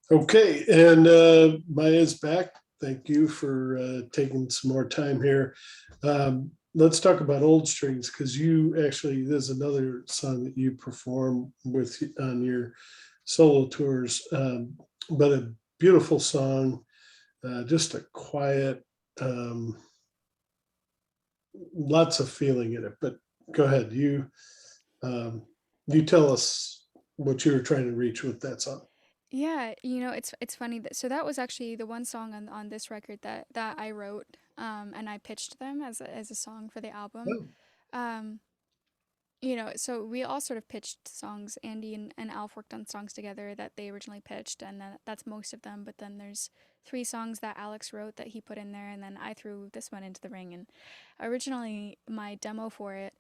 Okay, and Maia's back. Thank you for taking some more time here. Let's talk about Old Strings because you actually there's another song that you perform with on your solo tours, but a beautiful song, just a quiet, um, lots of feeling in it. But go ahead, um, you tell us what you were trying to reach with that song. Yeah, it's funny that that was actually the one song on this record that I wrote, and I pitched them as a song for the album. Oh, Um, so we all sort of pitched songs. Andy and Alf worked on songs together that they originally pitched, and then that's most of them. But then there's three songs that Alex wrote that he put in there, and then I threw this one into the ring. And originally, my demo for it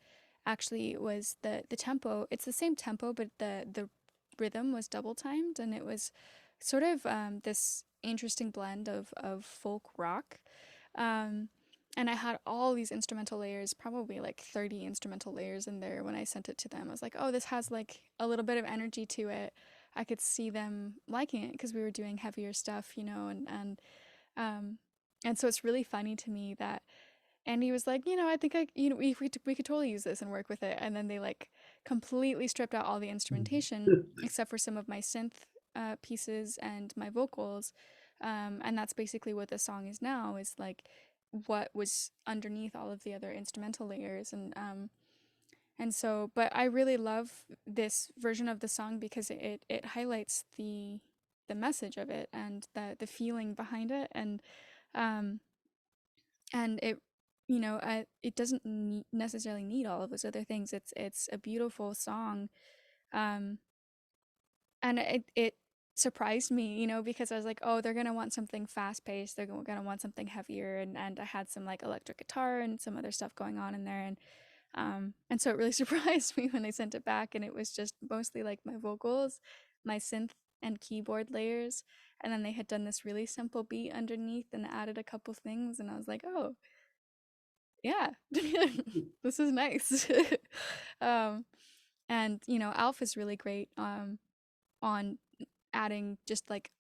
actually was the tempo. It's the same tempo, but the rhythm was double timed, and it was sort of this interesting blend of folk rock. Um, and I had all these instrumental layers, probably like 30 instrumental layers in there when I sent it to them. I was like, oh, this has like a little bit of energy to it. I could see them liking it because we were doing heavier stuff, um, and so it's really funny to me that Andy was like, I think we could totally use this and work with it. And then they like completely stripped out all the instrumentation except for some of my synth pieces and my vocals. And that's basically what the song is now, is like what was underneath all of the other instrumental layers. But I really love this version of the song because it highlights the message of it and the feeling behind it. Um, and it doesn't necessarily need all of those other things. It's a beautiful song, um and it surprised me, because I was like, oh, they're gonna want something fast paced, they're gonna want something heavier, and I had some like electric guitar and some other stuff going on in there, and so it really surprised me when I sent it back, and it was just mostly like my vocals, my synth and keyboard layers, and then they had done this really simple beat underneath and added a couple things, and I was like, oh, yeah, this is nice. um, and Alf is really great on adding just like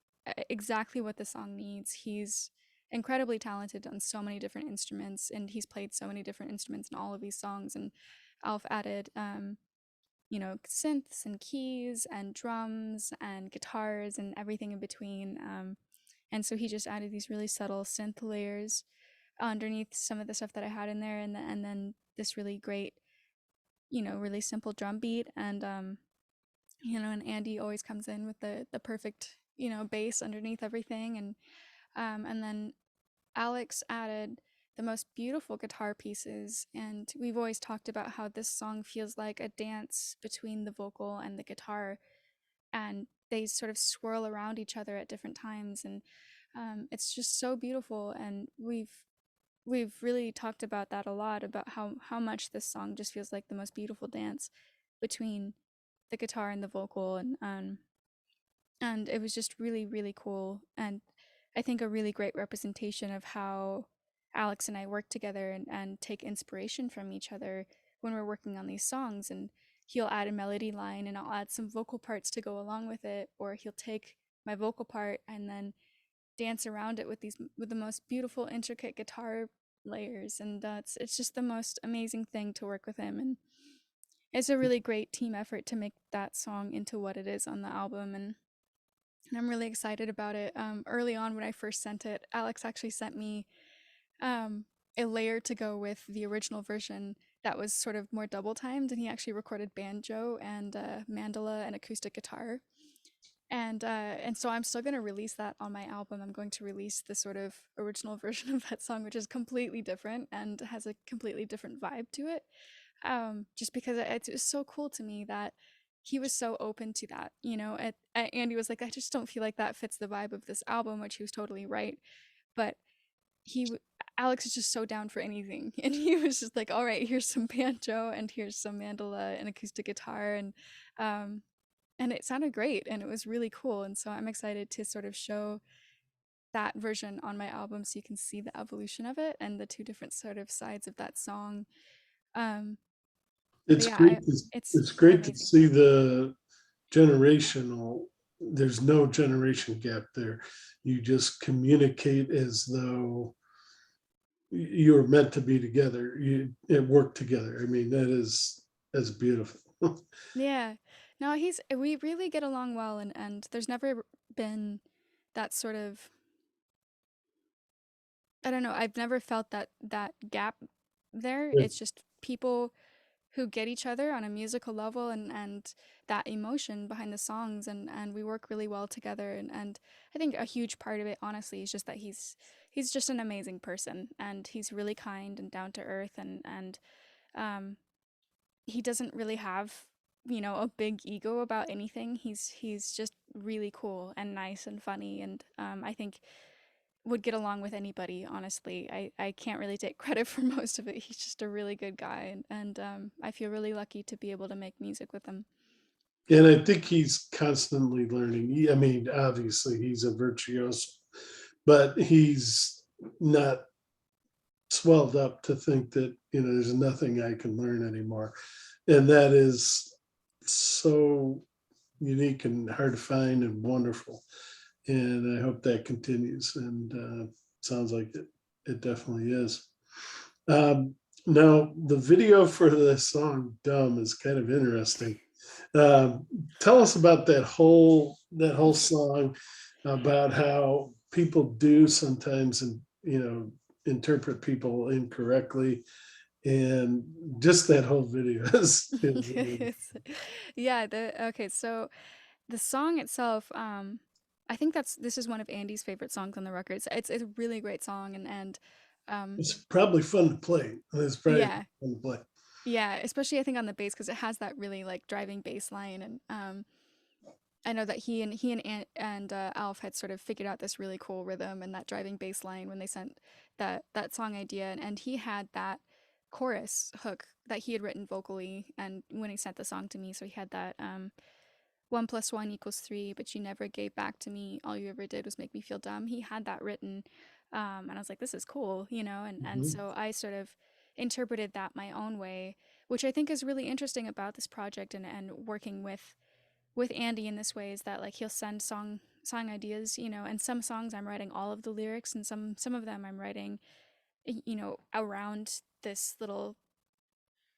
exactly what the song needs. He's incredibly talented on so many different instruments, and he's played so many different instruments in all of these songs. And Alf added, synths and keys and drums and guitars and everything in between. And so he just added these really subtle synth layers underneath some of the stuff that I had in there, and then this really great, really simple drum beat, and Andy always comes in with the perfect, bass underneath everything, and then Alex added the most beautiful guitar pieces, and we've always talked about how this song feels like a dance between the vocal and the guitar, and they sort of swirl around each other at different times, and it's just so beautiful, and we've really talked about that a lot, about how much this song just feels like the most beautiful dance between the guitar and the vocal, and it was just really, really cool, and I think a really great representation of how Alex and I work together, and take inspiration from each other when we're working on these songs. And he'll add a melody line and I'll add some vocal parts to go along with it, or he'll take my vocal part and then dance around it with the most beautiful intricate guitar layers, and it's just the most amazing thing to work with him, and it's a really great team effort to make that song into what it is on the album, and I'm really excited about it. Early on, when I first sent it, Alex actually sent me um, a layer to go with the original version that was sort of more double timed, and he actually recorded banjo and mandolin and acoustic guitar. And so I'm still gonna release that on my album. I'm going to release the sort of original version of that song, which is completely different and has a completely different vibe to it, just because it's just so cool to me that he was so open to that. Andy was like, I just don't feel like that fits the vibe of this album, which he was totally right. But he, Alex is just so down for anything, and he was just like, all right, here's some banjo and here's some mandolin and acoustic guitar, um, and it sounded great and it was really cool. And so I'm excited to sort of show that version on my album so you can see the evolution of it and the two different sort of sides of that song. Um, but it's yeah, great. it's It's great to amazing. see the generational. there's no generation gap there. You just communicate as though you're meant to be together. You and work together. I mean, that's beautiful. Yeah. No, we really get along well, and there's never been that sort of, I don't know, I've never felt that gap there. It's just people who get each other on a musical level, and that emotion behind the songs, and we work really well together, and I think a huge part of it honestly is just that he's just an amazing person, and he's really kind and down to earth, and um he doesn't really have, a big ego about anything. He's just really cool and nice and funny, and I think would get along with anybody, honestly. I can't really take credit for most of it. He's just a really good guy, and I feel really lucky to be able to make music with him. And I think he's constantly learning. I mean, obviously he's a virtuoso, but he's not swelled up to think that, there's nothing I can learn anymore. And that is so unique and hard to find and wonderful. And I hope that continues. And sounds like it definitely is. Um, Now, the video for the song "Dumb" is kind of interesting. Um, Tell us about that whole song, about how people do sometimes, and interpret people incorrectly, and just that whole video is It's- yeah, okay, so the song itself, I think this is one of Andy's favorite songs on the record. It's a really great song, and um it's probably fun to play. It's probably yeah. fun to play. Yeah, especially I think on the bass because it has that really like driving bass line, and I know that he and Alf had sort of figured out this really cool rhythm and that driving bass line when they sent that song idea, and he had that chorus hook that he had written vocally, and when he sent the song to me, so he had that 1 + 1 = 3, but you never gave back to me. All you ever did was make me feel dumb. He had that written, and I was like, this is cool, and Mhm. so I sort of interpreted that my own way, which I think is really interesting about this project, and working with Andy in this way is that like he'll send song ideas, and some songs I'm writing all of the lyrics, and some of them I'm writing, around this little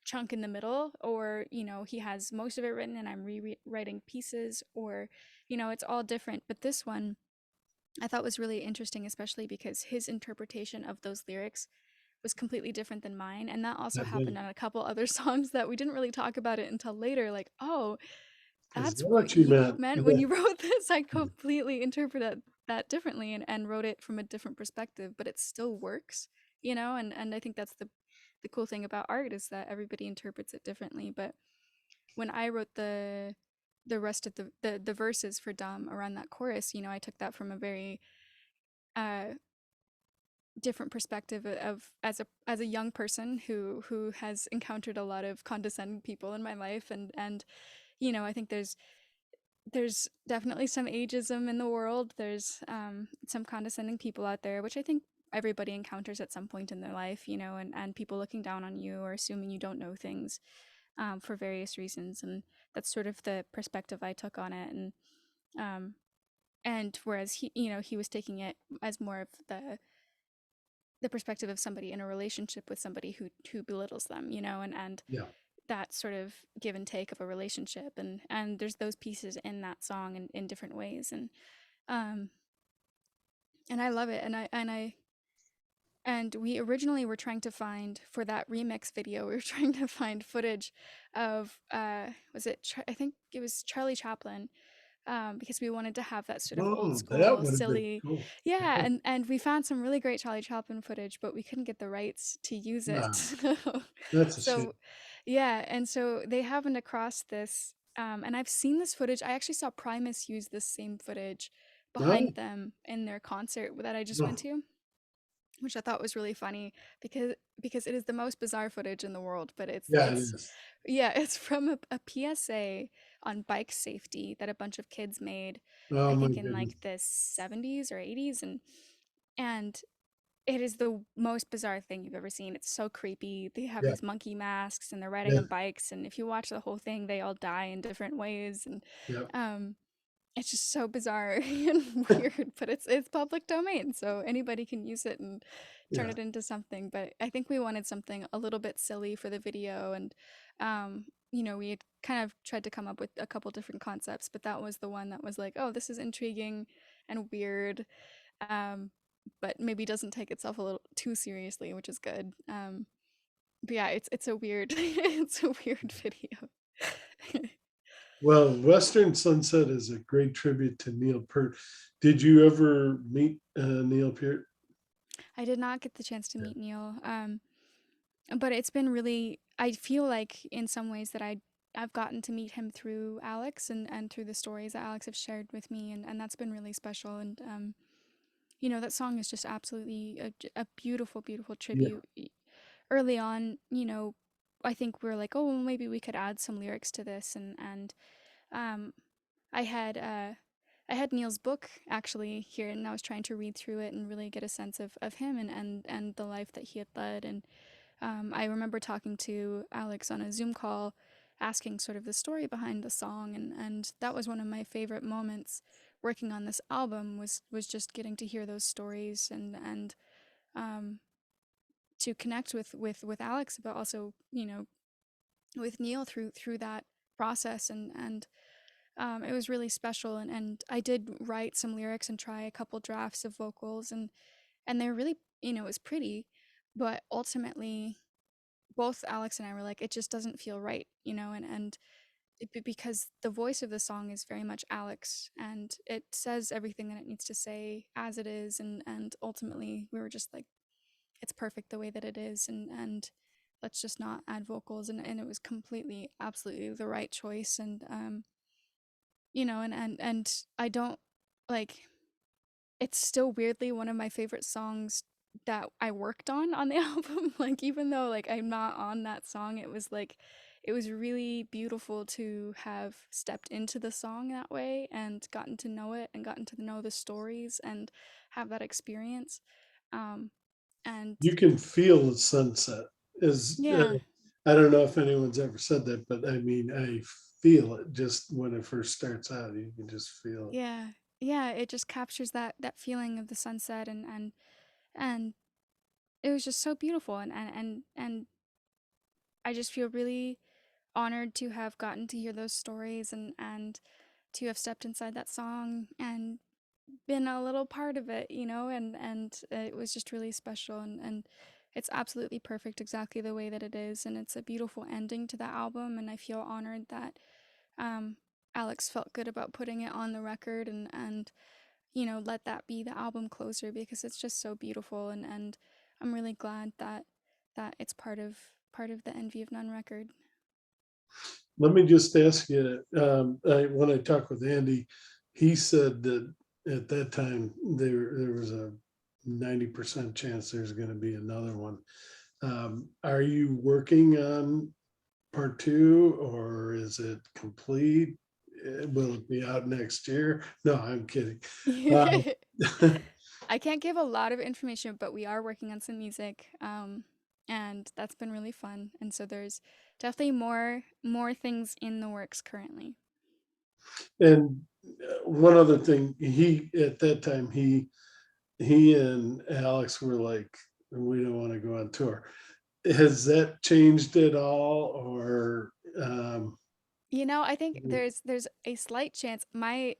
chunk in the middle, or he has most of it written and I'm rewriting pieces, or it's all different. But this one I thought was really interesting, especially because his interpretation of those lyrics was completely different than mine, and that also happened on a couple other songs that we didn't really talk about it until later, like, oh, Is that's that what what you you meant? meant when you wrote this. I completely interpreted that differently, and wrote it from a different perspective, but it still works, and I think that's the cool thing about art is that everybody interprets it differently. But when I wrote the rest of the verses for Dumb around that chorus, I took that from a very uh different perspective of as a young person who has encountered a lot of condescending people in my life, and I think there's definitely some ageism in the world. There's some condescending people out there, which I think everybody encounters at some point in their life, and people looking down on you or assuming you don't know things, for various reasons. And that's sort of the perspective I took on it. Um, and whereas he was taking it as more of the perspective of somebody in a relationship with somebody who belittles them, and Yeah. that sort of give and take of a relationship, and there's those pieces in that song in different ways, um and I love it, and we originally were trying to find for that remix video, we were trying to find footage of was it I think it was Charlie Chaplin, because we wanted to have that sort of old Oh, that school would have been silly. cool. Yeah, and we found some really great Charlie Chaplin footage, but we couldn't get the rights to use it. Nah, that's a shame. So yeah, and so they happened across this, and I've seen this footage. I actually saw Primus use this same footage No, behind them in their concert that I just went no. to, which I thought was really funny because it is the most bizarre footage in the world, but Yeah, it it's is. yeah, it's from a PSA on bike safety that a bunch of kids made, Oh I my think in goodness. like the 70s or 80s, and it is the most bizarre thing you've ever seen. It's so creepy. They have Yeah, these monkey masks and they're riding yeah, on bikes, and if you watch the whole thing, they all die in different ways, and yeah. um it's just so bizarre and weird, but it's public domain, so anybody can use it and turn Yeah. it into something. But I think we wanted something a little bit silly for the video, and we had kind of tried to come up with a couple different concepts, but that was the one that was like, oh, this is intriguing and weird, um, but maybe doesn't take itself a little too seriously, which is good. But yeah, it's a weird it's a weird video. Well, Western Sunset is a great tribute to Neil Peart. Did you ever meet Neil Peart? I did not get the chance to Yeah. meet Neil. But it's been really, I feel like in some ways that I've gotten to meet him through Alex and through the stories that Alex have shared with me, and that's been really special. And that song is just absolutely a beautiful, beautiful Yeah. tribute. Early on, I think we are like, oh, well, maybe we could add some lyrics to this, and um, I had I had Neil's book actually here, and I was trying to read through it and really get a sense of him and the life that he had led. And I remember talking to Alex on a Zoom call, asking sort of the story behind the song, and that was one of my favorite moments working on this album was just getting to hear those stories and um, to connect with Alex, but also with Neil through that process, and it was really special. And I did write some lyrics and try a couple drafts of vocals, and they're really, it was pretty, but ultimately both Alex and I were like, it just doesn't feel right, and because the voice of the song is very much Alex, and it says everything that it needs to say as it is, and ultimately we were just like, it's perfect the way that it is, and let's just not add vocals, and it was completely, absolutely the right choice. And and I don't like, it's still weirdly one of my favorite songs that I worked on the album. Like, even though like I'm not on that song, it was like it was really beautiful to have stepped into the song that way and gotten to know it and gotten to know the stories and have that experience. Um and You can feel the sunset. Is yeah, I don't know if anyone's ever said that, but I mean, I feel it just when it first starts out. You can just feel it. yeah, yeah, it just captures that feeling of the sunset, and it was just so beautiful. And I just feel really honored to have gotten to hear those stories, and to have stepped inside that song and been a little part of it, and it was just really special, and it's absolutely perfect exactly the way that it is, and it's a beautiful ending to that album, and I feel honored that um Alex felt good about putting it on the record, and let that be the album closer, because it's just so beautiful, and I'm really glad that it's part of the Envy of None record. Let me just ask you, when I talked with Andy, he said that at that time there was a 90% chance there's going to be another one. Are you working on part two, or is it complete? Will it be out next year? No, I'm kidding. Uh, I can't give a lot of information, but we are working on some music, and that's been really fun. And so there's definitely more things in the works currently. and one other thing, he at that time he and Alex were like, we don't want to go on tour. Has that changed at all, or I think there's a slight chance. My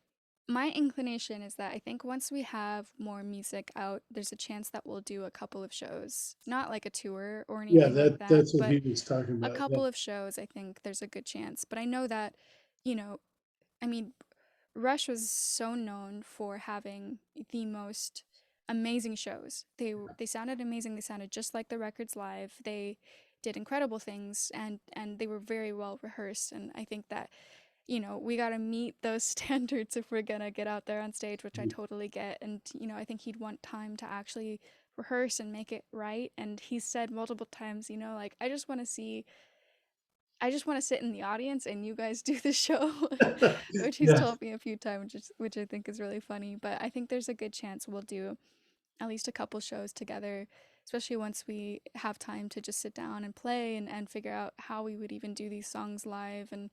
inclination is that I think once we have more music out, there's a chance that we'll do a couple of shows. Not like a tour or yeah, anything like that, that's what but he was talking a about. Yeah. couple of shows, I think there's a good chance. But I know that, you know, I mean, Rush was so known for having the most amazing shows. They sounded amazing. They sounded just like the records live. They did incredible things, and they were very well rehearsed. And I think that we got to meet those standards if we're gonna get out there on stage, which I totally get. And I think he'd want time to actually rehearse and make it right. And he said multiple times, like, I just want to sit in the audience and you guys do the show, which he's Yeah. told me a few times, which I think is really funny. But I think there's a good chance we'll do at least a couple shows together, especially once we have time to just sit down and play and figure out how we would even do these songs live. And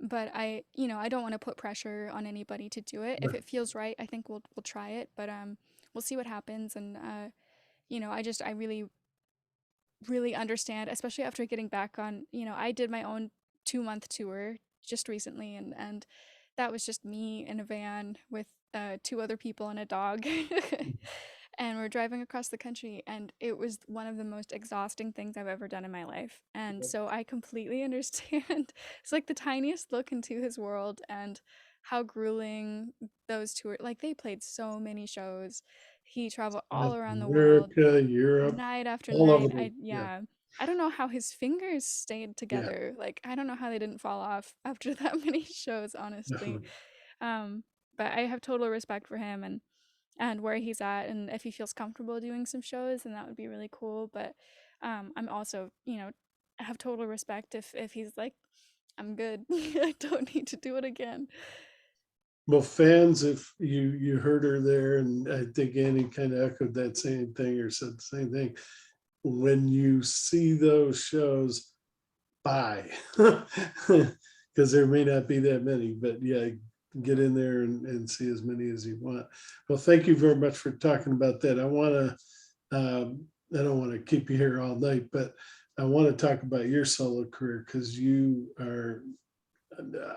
but I don't want to put pressure on anybody to do it. If Right. it feels right, I think we'll try it, but we'll see what happens. And I really understand, especially after getting back on, I did my own 2-month tour just recently, and that was just me in a van with two other people and a dog. And we're driving across the country, and it was one of the most exhausting things I've ever done in my life. And so I completely understand. It's like the tiniest look into his world, and how grueling those tours, like they played so many shows. He traveled all around the world, America, Europe, night after all over night. the, yeah. I don't know how his fingers stayed Yeah, together. Like, I don't know how they didn't fall off after that many shows, honestly. definitely. Um, but I have total respect for him, and where he's at, and if he feels comfortable doing some shows, then that would be really cool. But I'm also, I have total respect if he's like, I'm good. I don't need to do it again. Well, fans, if you heard her there, and I think Annie kind of echoed that same thing or said the same thing. When you see those shows, buy, because there may not be that many, but yeah, get in there and see as many as you want. Well, thank you very much for talking about that. I don't want to keep you here all night, but I want to talk about your solo career because you are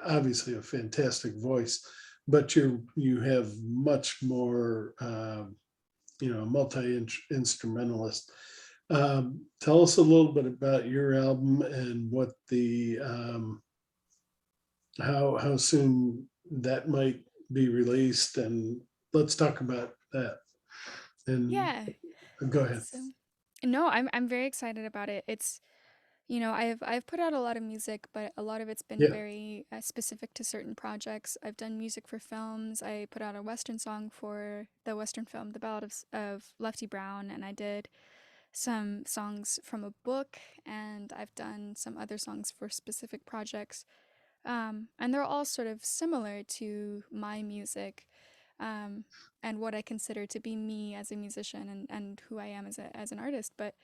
obviously a fantastic voice, but you have much more, multi instrumentalist. Tell us a little bit about your album and what the how soon that might be released, and let's talk about that. And Yeah. go ahead. So no, I'm very excited about it. It's I've put out a lot of music, but a lot of it's been Yeah, very specific to certain projects. I've done music for films. I put out a Western song for the Western film, The Ballad of Lefty Brown, and I did some songs from a book, and I've done some other songs for specific projects. And they're all sort of similar to my music, um, and what I consider to be me as a musician, and who I am as an artist. But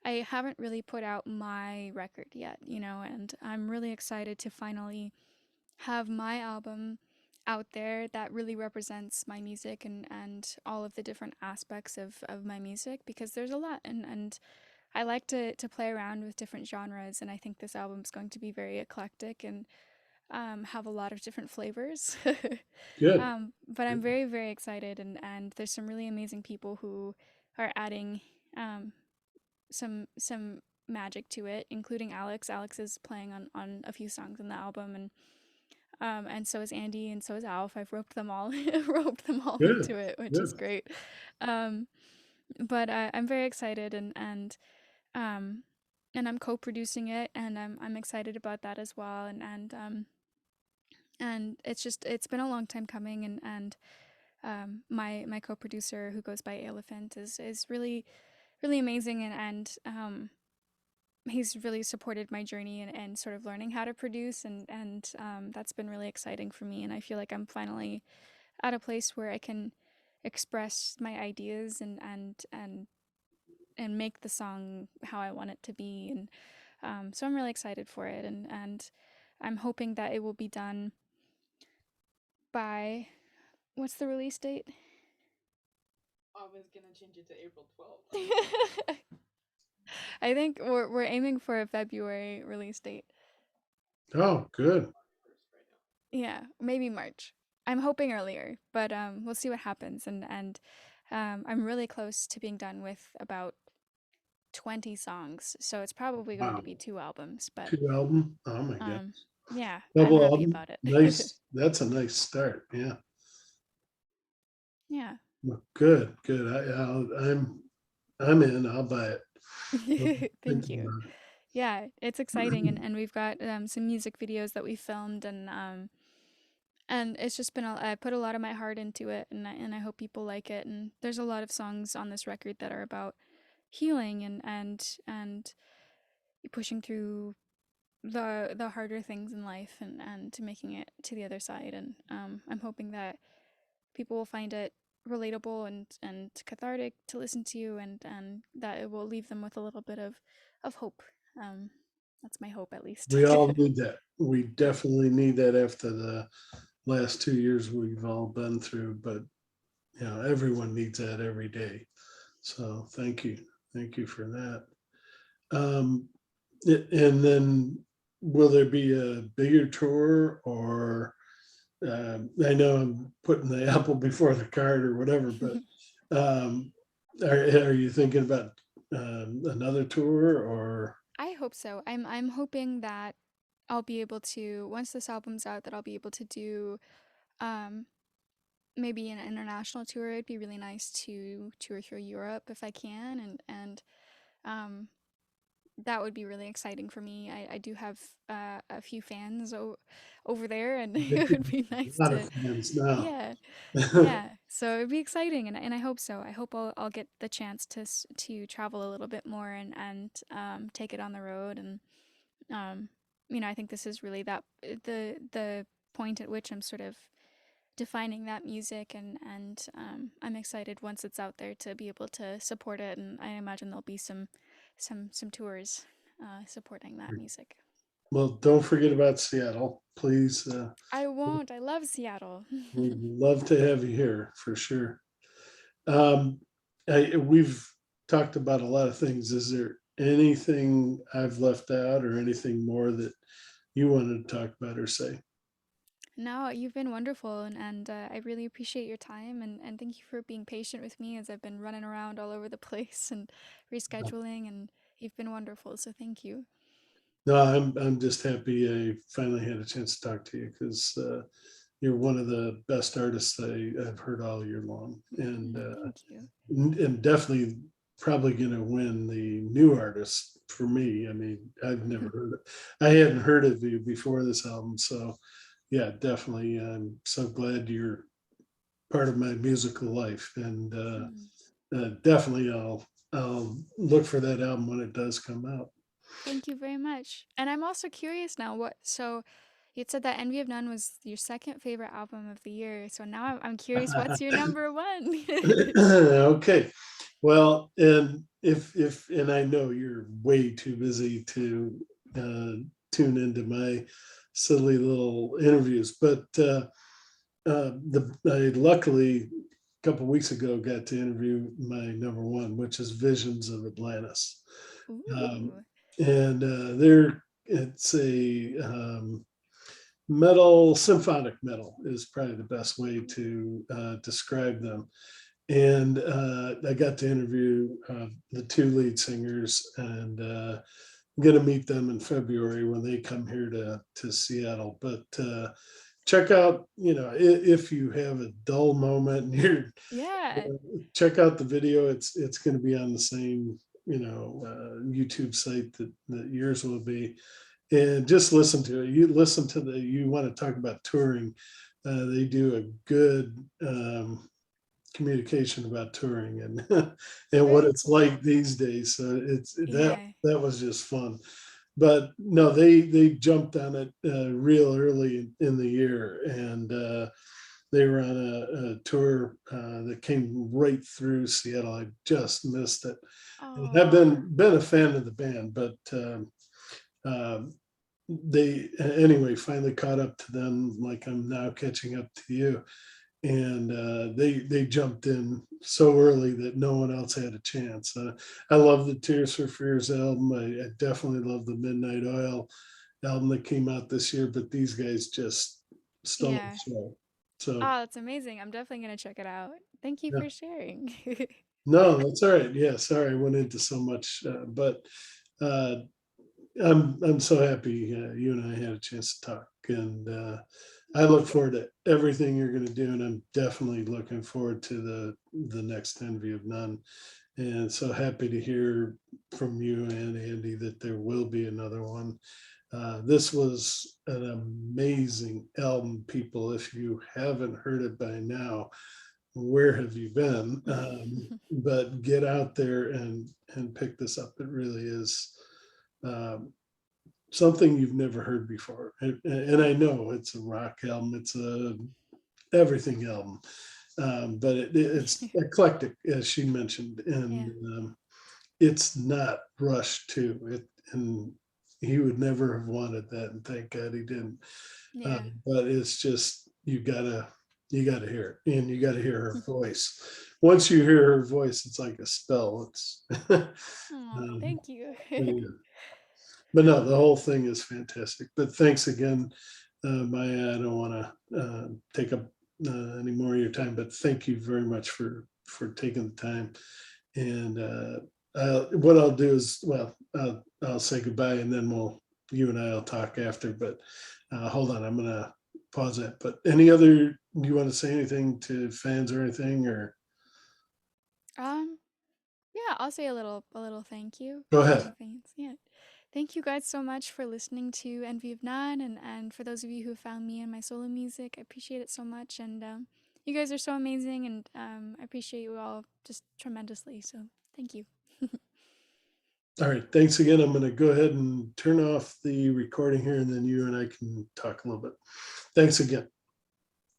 I haven't really put out my record yet, and I'm really excited to finally have my album out there that really represents my music, and all of the different aspects of my music, because there's a lot, and I like to play around with different genres, and I think this album is going to be very eclectic and have a lot of different flavors. good. But I'm very, very excited, and there's some really amazing people who are adding um, some magic to it, including Alex. Alex is playing on a few songs in the album, and so is Andy, and so is Alf. I've roped them all roped them all Good, into it, which is good. great. Um, but I'm very excited, um, and I'm co-producing it, and I'm excited about that as well. And it's been a long time coming, and my co-producer, who goes by Elephant, is really really amazing, and he's really supported my journey, and sort of learning how to produce, and that's been really exciting for me, and I feel like I'm finally at a place where I can express my ideas, and make the song how I want it to be, and so I'm really excited for it, and I'm hoping that it will be done by, what's the release date? I was gonna change it to April 12th. I think we're aiming for a February release date. Oh, good. Yeah, maybe March. I'm hoping earlier, but we'll see what happens. And I'm really close to being done with about 20 songs, so it's probably going to Wow. be 2 albums. But Two album. Oh my um, goodness. yeah, I'm Double happy album. about it. Nice. That's a nice start. Yeah. Yeah. Well, good, good. I'm in. I'll buy it. I'm Thank thinking you. about Yeah, it's exciting, it. and we've got some music videos that we filmed, and it's just been I put a lot of my heart into it, and I hope people like it. And there's a lot of songs on this record that are about healing, and pushing through the harder things in life, and to making it to the other side. And I'm hoping that people will find it relatable and cathartic to listen to, and that it will leave them with a little bit of hope. Um, That's my hope, at least. We all need that. We definitely need that after the last 2 years we've all been through, but everyone needs that every day. So thank you. Thank you for that. And then will there be a bigger tour, or I know I'm putting the apple before the cart or whatever, but um, are you thinking about another tour or? I hope so. I'm hoping that I'll be able to, once this album's out, that I'll be able to do um maybe an international tour. It'd be really nice to tour through Europe if I can, and um that would be really exciting for me. I do have a few fans over there, and it would be A nice lot of to, fans now. yeah, yeah. So it'd be exciting, and I hope so. I hope I'll get the chance to travel a little bit more and take it on the road, and um, I think this is really that the point at which I'm sort of defining that music, and I'm excited once it's out there to be able to support it, and I imagine there'll be some tours supporting that music. Well, don't forget about Seattle, please. I won't. I love Seattle. We'd love to have you here for sure. Um, we've talked about a lot of things. Is there anything I've left out or anything more that you wanted to talk about or say? No, you've been wonderful, and I really appreciate your time, and thank you for being patient with me as I've been running around all over the place and rescheduling, and you've been wonderful. So thank you. No, I'm just happy I finally had a chance to talk to you because you're one of the best artists I've heard all year long, Thank you. and definitely probably going to win the new artist for me. I mean, I've never heard it. I hadn't heard of you before this album, so yeah, definitely. I'm so glad you're part of my musical life, and Mm. definitely I'll look for that album when it does come out. Thank you very much. And I'm also curious now, so you'd said that Envy of None was your second favorite album of the year. So now I'm curious, what's your number one? Okay, well, and if and I know you're way too busy to uh, tune into my silly little interviews, but I luckily a couple weeks ago got to interview my number one, which is Visions of Atlantis. Um, Ooh. and it's a metal, symphonic metal is probably the best way to describe them. And I got to interview the two lead singers, and I'm going to meet them in February when they come here to Seattle. But check out, if you have a dull moment and Yeah. check out the video. It's going to be on the same YouTube site that yours will be, and just listen to it. You want to talk about touring. They do a good communication about touring and and what Very it's cool. like these days. So it's Yeah. that was just fun. But no, they jumped on it real early in the year, and they were on a tour that came right through Seattle. I just missed it. And I've Oh, been a fan of the band, but um, they anyway finally caught up to them, like I'm now catching up to you. And they jumped in so early that no one else had a chance. I love the Tears for Fears album. I definitely love the Midnight Oil album that came out this year, but these guys just stole the yeah. show. So Oh, that's amazing. I'm definitely gonna check it out. Thank you yeah, for sharing. no, that's all right. Yeah, sorry I went into so much, but uh, I'm so happy you and I had a chance to talk, and I look forward to everything you're going to do, and I'm definitely looking forward to the next Envy of None. And so happy to hear from you and Andy that there will be another one. This was an amazing album, people. If you haven't heard it by now, where have you been? But get out there and pick this up. It really is. Um, Something you've never heard before. And I know it's a rock album, it's a everything album, but it's eclectic, as she mentioned, and Yeah. it's not rushed too. And he would never have wanted that, and thank God he didn't. Yeah. But it's just you gotta hear it, and you gotta hear her voice. Once you hear her voice, it's like a spell. It's Oh, thank you. yeah. But no, the whole thing is fantastic. But thanks again, Maya. I don't want to take up any more of your time, but thank you very much for taking the time. And what I'll do is, well, I'll say goodbye, and then you and I'll talk after. But hold on, I'm gonna pause that. But any other, do you want to say anything to fans or anything, or um, yeah, I'll say a little thank you go to ahead? my fans. Yeah. Thank you guys so much for listening to Envy of None, and for those of you who found me and my solo music, I appreciate it so much. And you guys are so amazing, and I appreciate you all just tremendously. So thank you. All right, thanks again. I'm going to go ahead and turn off the recording here, and then you and I can talk a little bit. Thanks again.